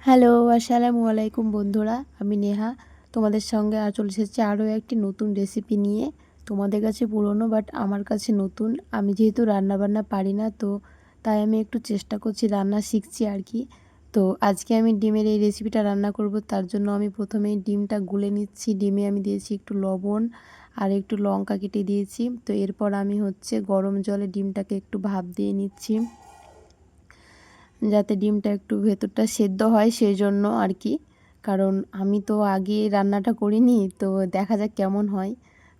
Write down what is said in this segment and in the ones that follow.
Hello, আসসালামু আলাইকুম বন্ধুরা। আমি নেহা। তোমাদের সঙ্গে চলে এসেছি আরও একটি নতুন রেসিপি নিয়ে। তোমাদের কাছে পুরনো বাট আমার কাছে নতুন। আমি যেহেতু রান্নাবান্না পারি না, তো তাই আমি একটু চেষ্টা করছি, রান্না শিখছি আর কি। তো আজকে আমি ডিমের এই রেসিপিটা রান্না করব। তার জন্য আমি প্রথমেই ডিমটা গুলে নিচ্ছি। ডিমে আমি দিয়েছি একটু লবণ আর একটু লঙ্কা কেটে দিয়েছি। তো এরপর আমি গরম জলে ডিমটাকে একটু ভাপ দিয়ে নিচ্ছি, যাতে ডিমটা একটু ভেতরটা সেদ্ধ হয়, সেই জন্য আর কি। কারণ আমি তো আগে রান্নাটা করিনি, তো দেখা যাক কেমন হয়।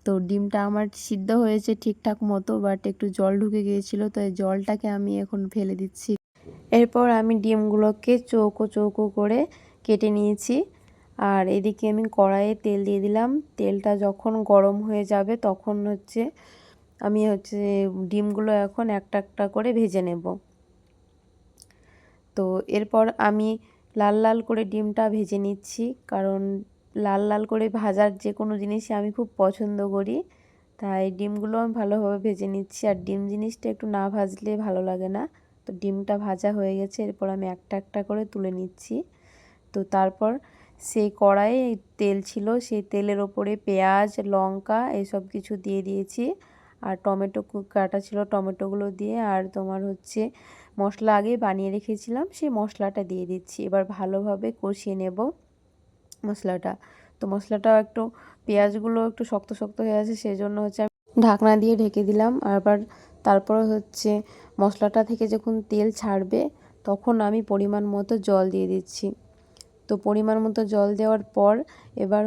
তো ডিমটা আমার সিদ্ধ হয়েছে ঠিকঠাক মতো, বাট একটু জল ঢুকে গিয়েছিলো, তো এই জলটাকে আমি এখন ফেলে দিচ্ছি। এরপর আমি ডিমগুলোকে চৌকো চৌকো করে কেটে নিয়েছি। আর এদিকে আমি কড়াইয়ে তেল দিয়ে দিলাম। তেলটা যখন গরম হয়ে যাবে তখন আমি ডিমগুলো এখন একটা একটা করে ভেজে নেব। তো এরপর আমি লাল লাল করে ডিমটা ভেজে নিচ্ছি, কারণ লাল লাল করে ভাজার যে কোনো জিনিসই আমি খুব পছন্দ করি। তাই ডিমগুলো আমি ভালোভাবে ভেজে নিচ্ছি। আর ডিম জিনিসটা একটু না ভাজলে ভালো লাগে না। তো ডিমটা ভাজা হয়ে গেছে, এরপর আমি একটা একটা করে তুলে নিচ্ছি। তো তারপর সেই কড়াইয়ে তেল ছিল, সেই তেলের ওপরে পেঁয়াজ, লঙ্কা এসব কিছু দিয়ে দিয়েছি। আর টমেটো কাটা ছিল, টমেটোগুলো দিয়ে, আর মশলা আগেই বানিয়ে রেখেছিলাম, সেই মশলাটা দিয়ে দিচ্ছি। এবার ভালোভাবে কষিয়ে নেব মশলাটা। তো মশলাটাও একটু, পেঁয়াজগুলো একটু শক্ত শক্ত হয়ে আছে, সেই জন্য আমি ঢাকনা দিয়ে ঢেকে দিলাম। তারপরে মশলাটা থেকে যখন তেল ছাড়বে তখন আমি পরিমাণ মতো জল দিয়ে দিচ্ছি। তো পরিমাণ মতো জল দেওয়ার পর এবার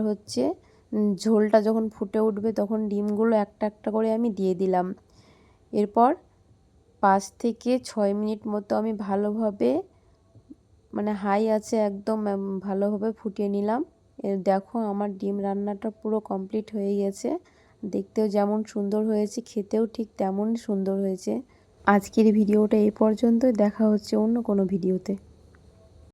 ঝোলটা যখন ফুটে উঠবে তখন ডিমগুলো একটা একটা করে আমি দিয়ে দিলাম। এরপর 5 থেকে 6 মিনিট মতো আমি ভালোভাবে, হাই আছে একদম, ভালোভাবে ফুটিয়ে নিলাম। দেখো আমার ডিম রান্নাটা পুরো কমপ্লিট হয়ে গেছে। দেখতেও যেমন সুন্দর হয়েছে, খেতেও ঠিক তেমন সুন্দর হয়েছে। আজকের ভিডিওটা এই পর্যন্তই। দেখা হচ্ছে অন্য কোনো ভিডিওতে।